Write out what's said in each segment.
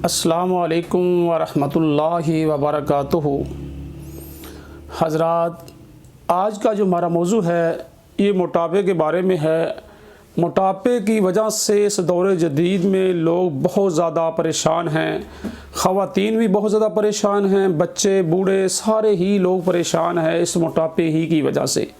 अस्सलामु अलैकुम वरहमतुल्लाहि वबरकातुहू। हज़रात, आज का जो हमारा मौजू है ये मोटापे के बारे में है। मोटापे की वजह से इस दौर जदीद में लोग बहुत ज़्यादा परेशान हैं। ख़वातीन भी बहुत ज़्यादा परेशान हैं, बच्चे बूढ़े सारे ही लोग परेशान हैं इस मोटापे ही की वजह से।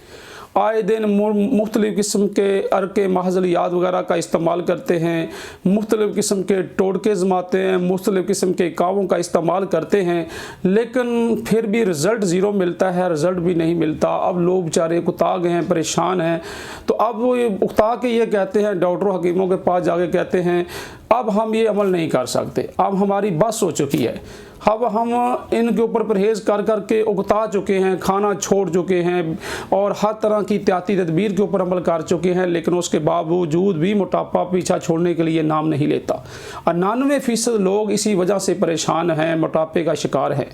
आए दिन मुख्तलिफ़ किस्म के अरके महज़लियात वगैरह का इस्तेमाल करते हैं, मुख्तलिफ़ किस्म के टोटके जमाते हैं, मुख्तलिफ़ किस्म के कावों का इस्तेमाल करते हैं, लेकिन फिर भी रिज़ल्ट ज़ीरो मिलता है, रिज़ल्ट भी नहीं मिलता। अब लोग बेचारे उकता गए हैं, परेशान हैं। तो अब वो उकता के ये कहते हैं, डॉक्टरों हकीमों के पास जाके कहते हैं अब हम ये अमल नहीं कर सकते, अब हमारी बस हो चुकी है, अब हम इनके ऊपर परहेज़ कर कर के उकता चुके हैं, खाना छोड़ चुके हैं और हर तरह की एहतियाती तदबीर के ऊपर अमल कर चुके हैं, लेकिन उसके बावजूद भी मोटापा पीछा छोड़ने के लिए नाम नहीं लेता। 99% लोग इसी वजह से परेशान हैं, मोटापे का शिकार हैं।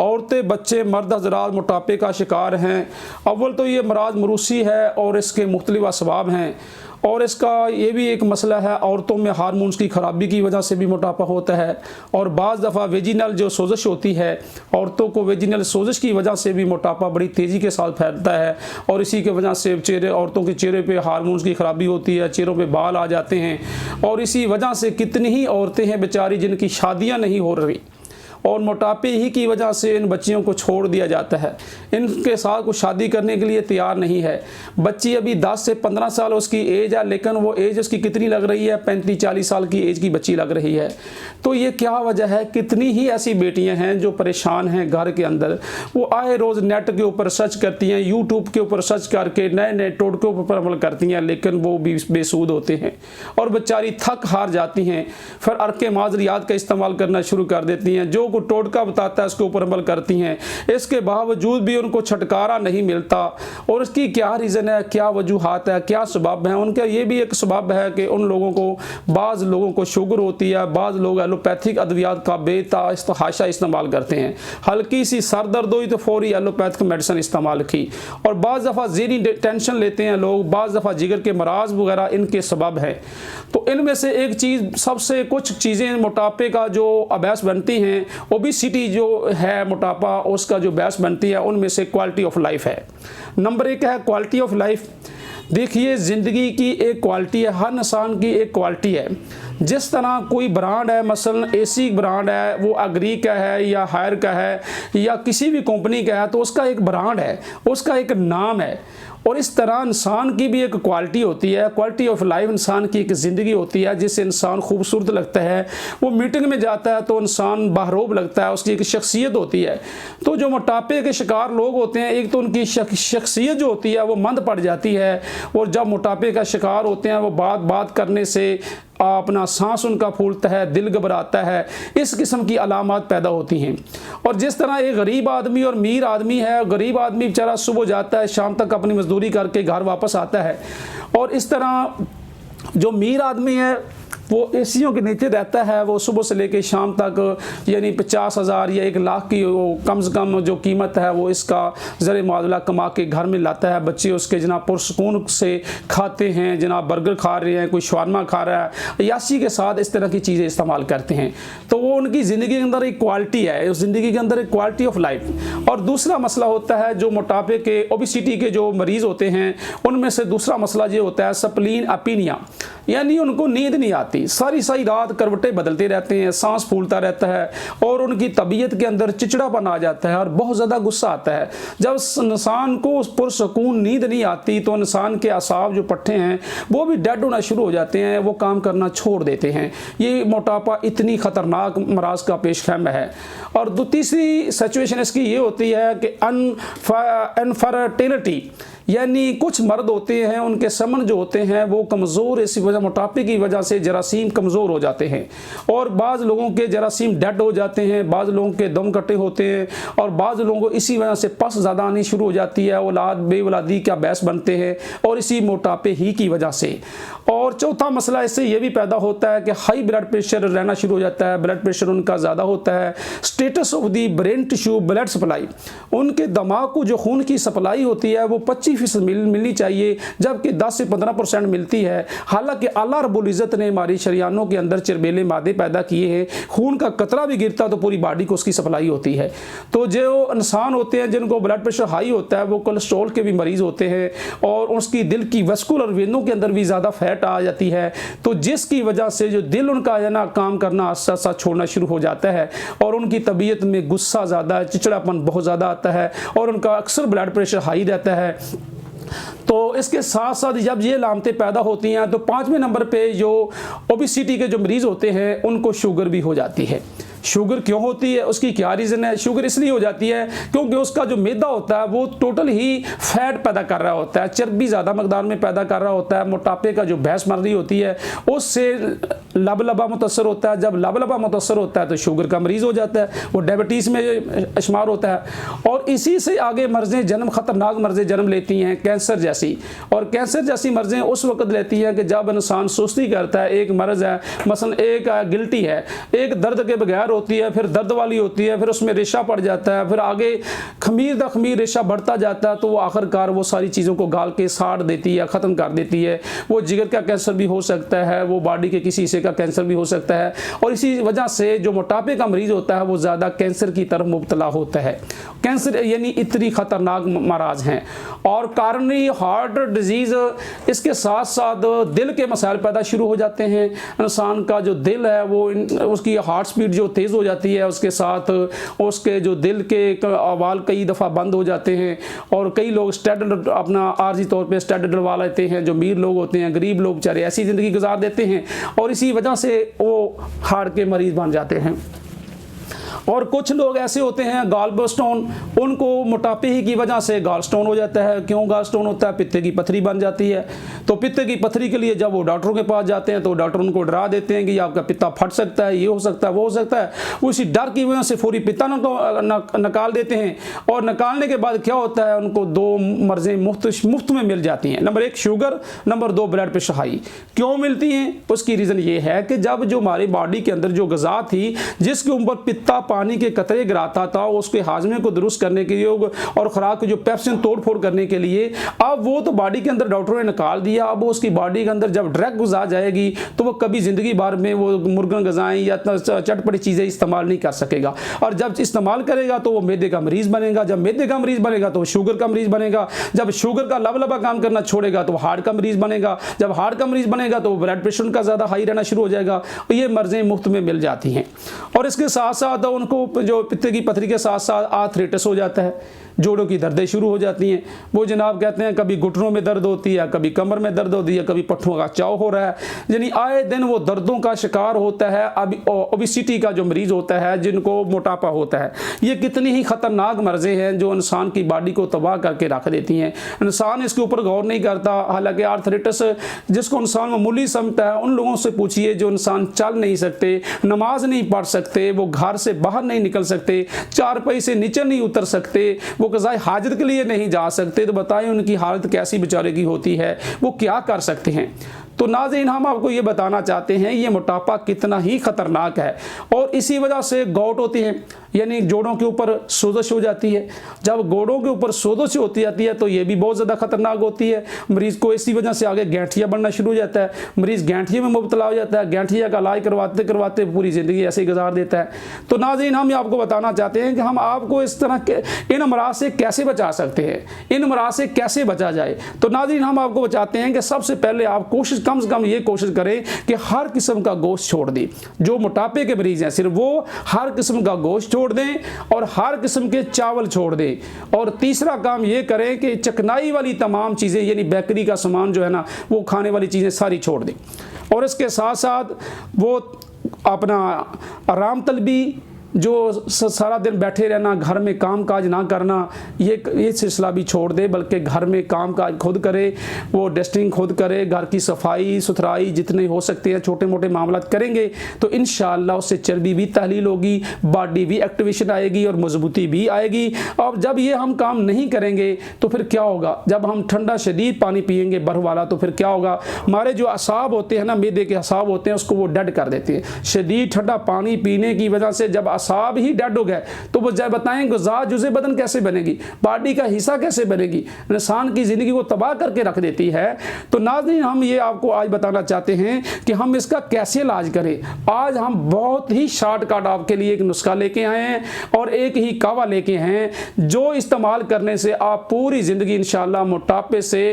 औरतें, बच्चे, मर्द हज़रात मोटापे का शिकार हैं। अव्वल तो ये मराज मरूसी है और इसके मुख्तलिफ असबाब हैं, और इसका ये भी एक मसला है, औरतों में हार्मोन्स की ख़राबी की वजह से भी मोटापा होता है। और बाज़ दफ़ा वेजिनल जो सोजिश होती है, औरतों को वेजिनल सोजिश की वजह से भी मोटापा बड़ी तेज़ी के साथ फैलता है, और इसी की वजह से औरतों के चेहरे पे हार्मोन्स की ख़राबी होती है, चेहरों पे बाल आ जाते हैं। और इसी वजह से कितनी ही औरतें हैं बेचारी जिनकी शादियाँ नहीं हो रही, और मोटापे ही की वजह से इन बच्चियों को छोड़ दिया जाता है। इनके साथ कुछ शादी करने के लिए तैयार नहीं है। बच्ची अभी 10 से 15 साल उसकी एज है, लेकिन वो एज उसकी कितनी लग रही है, 35-40 साल की एज की बच्ची लग रही है। तो ये क्या वजह है? कितनी ही ऐसी बेटियां हैं जो परेशान हैं घर के अंदर। वो आए रोज़ नेट के ऊपर सर्च करती हैं, यूट्यूब के ऊपर सर्च करके नए नए टोटकों पर अमल करती हैं, लेकिन वो भी बेसूद होते हैं और बेचारी थक हार जाती हैं। फिर अरके माजरियात का इस्तेमाल करना शुरू कर देती हैं, जो को टोटका बताता है उसके ऊपर अमल करती हैं। इसके बावजूद भी उनको छुटकारा नहीं मिलता। और इसकी क्या रीज़न है, क्या वजूहात है, क्या सबब है? उनका ये भी एक सबब है कि उन लोगों को, बाज़ लोगों को शुगर होती है, बाज़ लोग एलोपैथिक अद्वियात का बेतहाशा इस्तेमाल करते हैं। हल्की सी सर दर्द हुई तो फौरी एलोपैथिक मेडिसिन इस्तेमाल की। और बाज़ दफ़ा ज़हनी टेंशन लेते हैं लोग, बाज़ दफ़ा जिगर के मराज वगैरह इनके सबब है। तो इनमें से एक चीज़, सबसे कुछ चीज़ें मोटापे का जो अभ्यास बनती हैं, ओबेसिटी जो है मोटापा उसका जो बहस बनती है, उनमें से क्वालिटी ऑफ लाइफ है। नंबर 1 है क्वालिटी ऑफ लाइफ। देखिए, ज़िंदगी की एक क्वालिटी है, हर इंसान की एक क्वालिटी है। जिस तरह कोई ब्रांड है, मसलन एसी ब्रांड है, वो अग्री का है या हायर का है या किसी भी कंपनी का है, तो उसका एक ब्रांड है, उसका एक नाम है। और इस तरह इंसान की भी एक क्वालिटी होती है, क्वालिटी ऑफ लाइफ। इंसान की एक ज़िंदगी होती है जिससे इंसान खूबसूरत लगता है, वो मीटिंग में जाता है तो इंसान बहरूब लगता है, उसकी एक शख्सियत होती है। तो जो मोटापे के शिकार लोग होते हैं, एक तो उनकी शख्सियत जो होती है वो मंद पड़ जाती है, और जब मोटापे का शिकार होते हैं वो बात करने से अपना सांस उनका फूलता है, दिल घबराता है, इस किस्म की अलामात पैदा होती हैं। और जिस तरह एक गरीब आदमी और अमीर आदमी है, गरीब आदमी बेचारा सुबह जाता है, शाम तक अपनी मजदूरी करके घर वापस आता है, और इस तरह जो अमीर आदमी है वो एसीओं के नीचे रहता है, वो सुबह से लेकर शाम तक यानी 50,000 या 1 लाख की कम से कम जो कीमत है वो इसका ज़र मुआवजा कमा के घर में लाता है। बच्चे उसके जनाब पुरसकून से खाते हैं, जनाब बर्गर खा रहे हैं, कोई शवारमा खा रहा है, अय्याशी के साथ इस तरह की चीज़ें इस्तेमाल करते हैं। तो वो उनकी ज़िंदगी के अंदर एक क्वालिटी है, उस ज़िंदगी के अंदर एक क्वालिटी ऑफ लाइफ। और दूसरा मसला होता है जो मोटापे के, ओबेसिटी के जो मरीज़ होते हैं, उनमें से दूसरा मसला ये होता है स्प्लीन अपीनिया, यानी उनको नींद नहीं आती, सारी रात करवटें बदलते रहते हैं, सांस फूलता रहता है, और उनकी तबीयत के अंदर चिड़चिड़ापन आ जाता है और बहुत ज़्यादा गुस्सा आता है। जब इंसान को पुरसकून नींद नहीं आती तो इंसान के असाब जो पट्टे हैं वो भी डेड होना शुरू हो जाते हैं, वो काम करना छोड़ देते हैं। ये मोटापा इतनी ख़तरनाक मराज का पेशखैम है। और तीसरी सिचुएशन इसकी ये होती है कि अनफर्टिलिटी, यानी कुछ मर्द होते हैं उनके समन जो होते हैं वो कमज़ोर, इसी वजह मोटापे की वजह से जरासीम कमज़ोर हो जाते हैं और बाज़ लोगों के जरासीम डेड हो जाते हैं, बाज़ लोगों के दम कटे होते हैं और बाज़ लोगों को इसी वजह से पस ज़्यादा आनी शुरू हो जाती है, औलाद बेऔलादी का बहस बनते हैं और इसी मोटापे ही की वजह से। और चौथा मसला इससे ये भी पैदा होता है कि हाई ब्लड प्रेशर रहना शुरू हो जाता है, ब्लड प्रेशर उनका ज़्यादा होता है। Status of the brain tissue blood supply, उनके दिमाग को जो खून की सप्लाई होती है वो 25% मिलनी चाहिए, जबकि 10 से 15% मिलती है। हालांकि अल्लाह रब्बुल इज़्ज़त ने हमारी शरीयानों के अंदर चरबीले मादे पैदा किए हैं, खून का कतरा भी गिरता तो पूरी बॉडी को उसकी सप्लाई होती है। तो जो इंसान होते हैं जिनको ब्लड प्रेशर हाई होता है वो कोलेस्ट्रॉल के भी मरीज़ होते हैं और उसकी दिल की वस्कुलर वेनों के अंदर भी ज़्यादा फैट आ जाती है, तो जिसकी वजह से जो दिल उनका है ना काम करना आस्ता आस्ता छोड़ना शुरू हो जाता है और उनकी तबीयत में गुस्सा ज़्यादा, चिड़चिड़ापन बहुत ज़्यादा आता है और उनका अक्सर ब्लड प्रेशर हाई रहता है। तो इसके साथ साथ जब ये लामतें पैदा होती हैं तो 5वें नंबर पे जो ओबेसिटी के जो मरीज़ होते हैं उनको शुगर भी हो जाती है। शुगर क्यों होती है, उसकी क्या रीज़न है? शुगर इसलिए हो जाती है क्योंकि उसका जो मैदा होता है वो टोटल ही फैट पैदा कर रहा होता है, चर्बी ज़्यादा मकदार में पैदा कर रहा होता है। मोटापे का जो भैंस मर रही होती है उससे लबलबा मुतासर होता है, जब लबलबा मुतासर होता है तो शुगर का मरीज़ हो जाता है, वो डायबिटीज़ में शुमार होता है। और इसी से आगे मर्ज़ें जन्म, ख़तरनाक मर्ज़ें जन्म लेती हैं, कैंसर जैसी। और कैंसर जैसी मर्ज़ें उस वक्त लेती हैं कि जब इंसान सुस्ती करता है। एक मर्ज़ है मसलन एक गिल्टी है, एक दर्द के बगैर होती है, फिर दर्द वाली होती है, फिर उसमें रेशा पड़ जाता है, फिर आगे खमीर द खमीर रेशा बढ़ता जाता है, तो वो आखिरकार वो सारी चीज़ों को गाल के साड़ देती है, ख़त्म कर देती है। वो जिगर का कैंसर भी हो सकता है, वो बॉडी के किसी हिस्से का कैंसर भी हो सकता है और इसी वजह से जो मोटापे का मरीज़ होता है वो ज़्यादा कैंसर की तरफ मुब्तला होता है। कैंसर यानी इतनी ख़तरनाक मराज हैं। और कारोनरी हार्ट डिजीज़, इसके साथ साथ दिल के मसाइल पैदा शुरू हो जाते हैं। इंसान का जो दिल है वो उसकी हार्ट स्पीड जो तेज़ हो जाती है, उसके साथ उसके जो दिल के आवाल कई दफ़ा बंद हो जाते हैं और कई लोग स्टेरॉइड अपना आर्जी तौर पे स्टेरॉइड डलवा लेते हैं। जो अमीर लोग होते हैं, गरीब लोग बेचारे ऐसी ज़िंदगी गुजार देते हैं और इसी वजह से वो हार्ट के मरीज़ बन जाते हैं। और कुछ लोग ऐसे होते हैं गाल स्टोन, उनको मोटापे ही की वजह से गाल स्टोन हो जाता है। क्यों गाल स्टोन होता है? पित्ते की पथरी बन जाती है। तो पित्ते की पथरी के लिए जब वो डॉक्टरों के पास जाते हैं तो डॉक्टर उनको डरा देते हैं कि आपका पित्ता फट सकता है, ये हो सकता है, वो हो सकता है। उसी डर की वजह से फौरी पित्ता निकाल देते हैं और निकालने के बाद क्या होता है, उनको 2 मर्ज़ें मुफ्त में मिल जाती हैं। Number 1 sugar, number 2 blood pressure high. क्यों मिलती हैं? उसकी रीज़न ये है कि जब जो हमारी बॉडी के अंदर जो ग़िज़ा थी जिसके ऊपर पित्ता पानी के कतरे गिराता था, उसके हाजमे को दुरुस्त करने के लिए और खुराक की जो पेप्सिन तोड़ फोड़ करने के लिए, अब वो तो बॉडी के अंदर डॉक्टरों ने निकाल दिया। अब उसकी बॉडी के अंदर जब ड्रग गुजार जाएगी तो वो कभी ज़िंदगी भर में वो मुर्गन गज़ाएँ या चटपटी चीज़ें इस्तेमाल नहीं कर सकेगा और जब इस्तेमाल करेगा तो वो मैदे का मरीज़ बनेगा। जब मैदे का मरीज़ बनेगा तो वो शुगर का मरीज़ बनेगा। जब शुगर का लबलबा काम करना छोड़ेगा तो हार्ट का मरीज़ बनेगा। जब हार्ट का मरीज़ बनेगा तो ब्लड प्रेशर उनका ज़्यादा हाई रहना शुरू हो जाएगा। और ये मर्ज़ें मुफ्त में मिल जाती हैं। और इसके साथ साथ उनको जो पित्ते की पथरी के साथ साथ आर्थराइटिस हो जाता है, जोड़ों की दर्दें शुरू हो जाती हैं। वो जनाब कहते हैं कभी घुटनों में दर्द होती है, कभी कमर में दर्द होती है, कभी पट्ठों का चाव हो रहा है, यानी आए दिन वो दर्दों का शिकार होता है। अब ओबेसिटी का जो मरीज़ होता है, जिनको मोटापा होता है, ये कितनी ही ख़तरनाक मर्ज़ें हैं जो इंसान की बॉडी को तबाह करके रख देती हैं। इंसान इसके ऊपर गौर नहीं करता। हालांकि आर्थराइटिस जिसको इंसान मामूली समझता है, उन लोगों से पूछिए जो इंसान चल नहीं सकते, नमाज नहीं पढ़ सकते, वो घर से बाहर नहीं निकल सकते, चारपाई से नीचे नहीं उतर सकते, वो क़ज़ाए हाजत के लिए नहीं जा सकते, तो बताएं उनकी हालत कैसी बेचारे की होती है, वो क्या कर सकते हैं। तो नाज़रीन, हम आपको ये बताना चाहते हैं ये मोटापा कितना ही ख़तरनाक है और इसी वजह से गौट होती हैं, यानी जोड़ों के ऊपर सोजश हो जाती है। जब गोड़ों के ऊपर सोजश होती जाती है तो ये भी बहुत ज़्यादा ख़तरनाक होती है। मरीज़ को इसी वजह से आगे गैंठिया बनना शुरू हो जाता है, मरीज़ गैंठिया में मुब्तला हो जाता है, गैंठिया का इलाज करवाते करवाते पूरी ज़िंदगी ऐसे ही गुजार देता है। तो नाज़रीन, हम आपको बताना चाहते हैं कि हम आपको इस तरह के इन अमराज से कैसे बचा सकते हैं, इन अमराज से कैसे बचा जाए। तो नाज़रीन, हम आपको बचाते हैं कि सबसे पहले आप कम से कम ये कोशिश करें कि हर किस्म का गोश्त छोड़ दें। जो मोटापे के मरीज़ हैं सिर्फ वो हर किस्म का गोश्त छोड़ दें और हर किस्म के चावल छोड़ दें। और तीसरा काम ये करें कि चिकनाई वाली तमाम चीज़ें, यानी बेकरी का सामान जो है ना, वो खाने वाली चीज़ें सारी छोड़ दें। और इसके साथ साथ वो अपना आराम तलबी, जो सारा दिन बैठे रहना, घर में काम काज ना करना, ये सिलसिला भी छोड़ दे, बल्कि घर में काम काज खुद करे, वो डस्टिंग खुद करे, घर की सफाई सुथराई जितने हो सकते हैं छोटे मोटे मामला करेंगे तो इंशाअल्लाह उससे चर्बी भी तहलील होगी, बॉडी भी एक्टिवेशन आएगी और मजबूती भी आएगी। और जब ये हम काम नहीं करेंगे तो फिर क्या होगा, जब हम ठंडा शदीद पानी पिएंगे बर्फ़ वाला तो फिर क्या होगा, हमारे जो असाब होते हैं ना, मैदे के असाब होते हैं, उसको वो डेड कर देते हैं। शदीद ठंडा पानी पीने की वजह से जब असाब ही डेड हो गए तो वो जब बताएं गुज़ा जुज़े बदन कैसे बनेगी, बॉडी का हिस्सा कैसे बनेगी, इंसान की ज़िंदगी को तबाह करके रख देती है। तो नाज़रीन, हम ये आपको आज बताना चाहते हैं कि हम इसका कैसे इलाज करें। आज हम बहुत ही शॉर्टकट आपके लिए एक नुस्खा लेके आए हैं और एक ही कावा लेके हैं जो इस्तेमाल करने से आप पूरी ज़िंदगी इंशाअल्लाह मोटापे से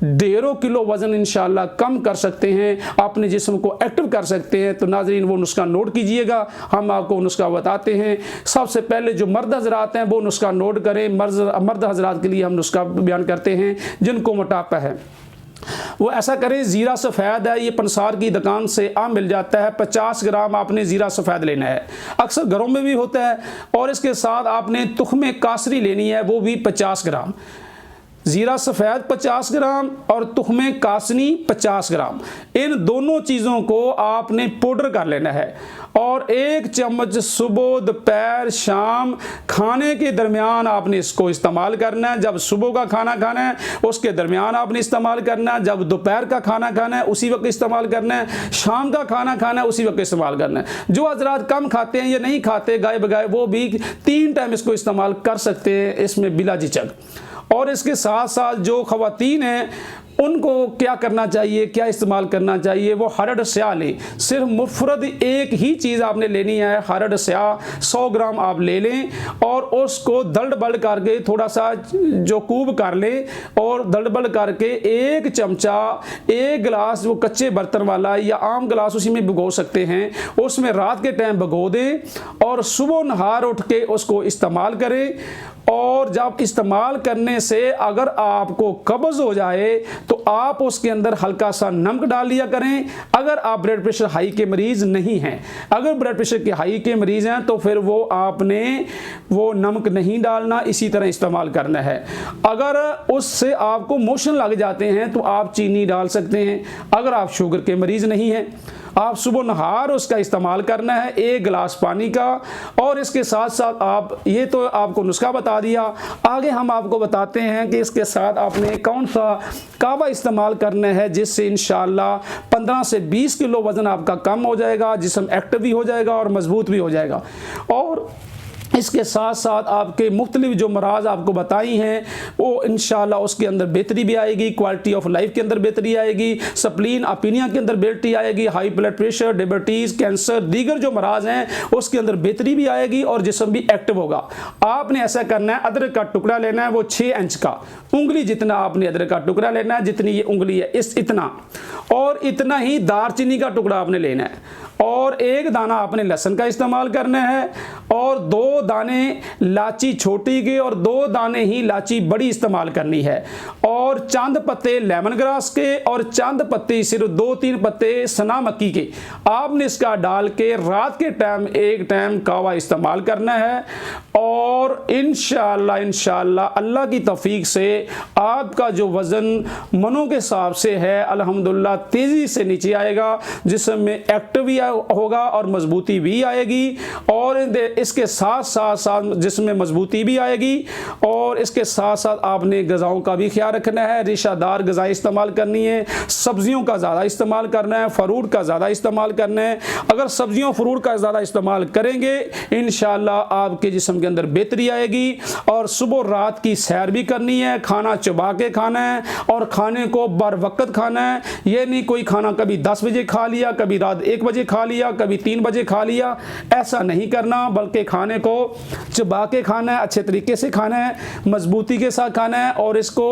1.5 किलो वज़न इंशाअल्लाह कम कर सकते हैं, अपने जिस्म को एक्टिव कर सकते हैं। तो नाज़रीन, वो नुस्खा नोट कीजिएगा, हम आपको नुस्खा बताते हैं। सबसे पहले जो मर्द हजरात हैं वो नुस्खा नोट करें। मर्द हजरात के लिए हम नुस्खा बयान करते हैं जिनको मोटापा है वो ऐसा करें। ज़ीरा सफ़ेद है, ये पंसार की दुकान से आम मिल जाता है। 50 ग्राम आपने ज़ीरा सफ़ेद लेना है, अक्सर घरों में भी होता है। और इसके साथ आपने तुख्मे कासरी लेनी है, वो भी 50 ग्राम। ज़ीरा सफ़ेद 50 ग्राम और तुख्मे कासनी 50 ग्राम, इन दोनों चीज़ों को आपने पाउडर कर लेना है। और 1 चम्मच सुबह दोपहर शाम खाने के दरमियान आपने इसको इस्तेमाल करना है। जब सुबह का खाना खाना है उसके दरमियान आपने इस्तेमाल करना है, जब दोपहर का खाना खाना है उसी वक्त इस्तेमाल करना है, शाम का खाना खाना है उसी वक्त इस्तेमाल करना है। जो हजरात कम खाते हैं या नहीं खाते गाय बगाए, वो भी 3 टाइम इसको इस्तेमाल कर सकते हैं इसमें बिला झिझक। और इसके साथ साथ जो ख़वातीन हैं उनको क्या करना चाहिए, क्या इस्तेमाल करना चाहिए, वो हरड़ स्याह लें। सिर्फ मुफरद एक ही चीज़ आपने लेनी है, हरड़ स्याह 100 ग्राम आप ले लें और उसको दलबल करके थोड़ा सा जो कूब कर लें और दलबल करके 1 चमचा 1 गिलास वो कच्चे बर्तन वाला या आम गिलास उसी में भिगो सकते हैं, उसमें रात के टाइम भिगो दें और सुबह नहार उठ के उसको इस्तेमाल करें। और जब इस्तेमाल करने से अगर आपको कब्ज़ हो जाए तो आप उसके अंदर हल्का सा नमक डाल लिया करें। अगर आप ब्लड प्रेशर हाई के मरीज़ नहीं हैं, अगर ब्लड प्रेशर के हाई के मरीज़ हैं तो फिर वो आपने वो नमक नहीं डालना, इसी तरह इस्तेमाल करना है। अगर उससे आपको मोशन लग जाते हैं तो आप चीनी डाल सकते हैं। अगर आप शुगर के मरीज़ नहीं हैं, आप सुबह नहार उसका इस्तेमाल करना है 1 गिलास पानी का। और इसके साथ साथ आप, ये तो आपको नुस्खा बता दिया, आगे हम आपको बताते हैं कि इसके साथ आपने कौन सा कावा इस्तेमाल करना है जिससे इंशाअल्लाह 15 से 20 किलो वज़न आपका कम हो जाएगा, जिस्म एक्टिव भी हो जाएगा और मजबूत भी हो जाएगा। और इसके साथ साथ आपके मुख्तलिफ जो मराज आपको बताई हैं वो इंशाअल्लाह उसके अंदर बेहतरी भी आएगी, क्वालिटी ऑफ लाइफ के अंदर बेहतरी आएगी, स्प्लीन अपीनिया के अंदर बेहतरी आएगी, high blood pressure, diabetes, cancer, दीगर जो मराज हैं उसके अंदर बेहतरी भी आएगी और जिस्म भी एक्टिव होगा। आपने ऐसा करना है, अदरक का टुकड़ा लेना है, वो 6 इंच का, उंगली जितना आपने अदरक का टुकड़ा लेना है, जितनी ये उंगली है इतना, और इतना ही दारचीनी का टुकड़ा आपने लेना है और 1 दाना आपने लहसुन का इस्तेमाल करना है और 2 दाने लाची छोटी के और 2 दाने ही लाची बड़ी इस्तेमाल करनी है और चंद पत्ते लेमन ग्रास के और चंद पत्ते सिर्फ 2-3 पत्ते सना मक्की के आपने इसका डाल के रात के टाइम 1 टाइम कावा इस्तेमाल करना है। और इंशाअल्लाह अल्लाह की तौफीक से आपका जो वज़न मनों के हिसाब से है अल्हम्दुलिल्लाह तेज़ी से नीचे आएगा, जिसमें में एक्टिव भी होगा और मजबूती भी आएगी और इसके साथ साथ जिसमें मजबूती भी आएगी। और इसके साथ साथ आपने ग़िज़ाओं का भी ख्याल रखना है, रेशादार ग़िज़ाएं इस्तेमाल करनी है, सब्जियों का ज़्यादा इस्तेमाल करना है, फ्रूट का ज़्यादा इस्तेमाल करना है। अगर सब्जियों फ्रूट का ज़्यादा इस्तेमाल करेंगे इंशाअल्लाह आपके जिस्म के अंदर बेहतरी आएगी। और सुबह रात की सैर भी करनी है, खाना चबा के खाना है और खाने को बर वक्त खाना है। ये नहीं कोई खाना कभी 10 बजे खा लिया, कभी रात 1 बजे खा लिया, कभी 3 बजे खा लिया, ऐसा नहीं करना, बल्कि खाने को चबा के खाना है, अच्छे तरीके से खाना है, मजबूती के साथ खाना है और इसको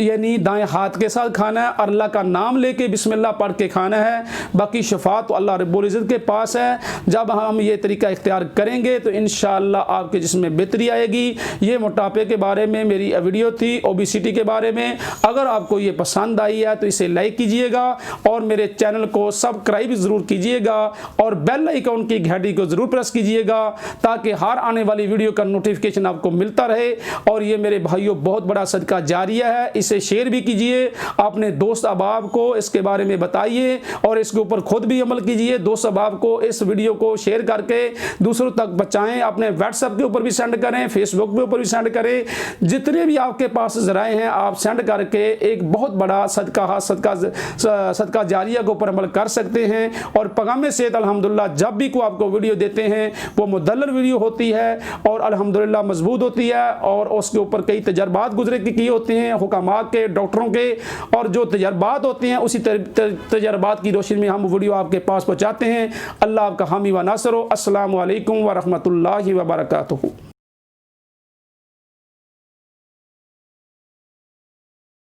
यानी दाएं हाथ के साथ खाना है, अल्लाह का नाम लेके बिस्मिल्लाह पढ़ के खाना है। बाकी शफा तो अल्लाह रब्बुल इज़्ज़त के पास है। जब हम ये तरीका इख्तियार करेंगे तो इंशाअल्लाह आपके जिस्म में बेहतरी आएगी। ये मोटापे के बारे में मेरी वीडियो थी, ओबेसिटी के बारे में। अगर आपको ये पसंद आई है तो इसे लाइक कीजिएगा और मेरे चैनल को सब्सक्राइब ज़रूर कीजिएगा और बेल आइकन की घंटी को ज़रूर प्रेस कीजिएगा ताकि हर आने वाली वीडियो का नोटिफिकेशन आपको मिलता रहे। और ये मेरे भाइयों बहुत बड़ा सदका जारिया है, इसे शेयर भी कीजिए, अपने दोस्त अहबाब को इसके बारे में बताइए और इसके ऊपर खुद भी अमल कीजिए। दोस्त अहबाब को इस वीडियो को शेयर करके दूसरों तक बचाएं, अपने व्हाट्सएप के ऊपर भी सेंड करें, फेसबुक के ऊपर भी सेंड करें। जितने भी आपके पास ज़राए हैं आप सेंड करके एक बहुत बड़ा सदका जारिया के ऊपर अमल कर सकते हैं। और पैगाम सेहत अल्हम्दुलिल्लाह जब भी को आपको वीडियो देते हैं वो मुदल्लल वीडियो होती है और अल्हम्दुलिल्लाह मजबूत होती है और उसके ऊपर कई तजर्बात गुजरे किए होते हैं हुकामात के, डॉक्टरों के, और जो तजर्बात होते हैं उसी तजर्बात की रोशनी में हम वीडियो आपके पास पहुँचाते हैं। अल्लाह आपका हामी व नासर हो। अस्सलामु अलैकुम व रहमतुल्लाहि व बरकातुहू।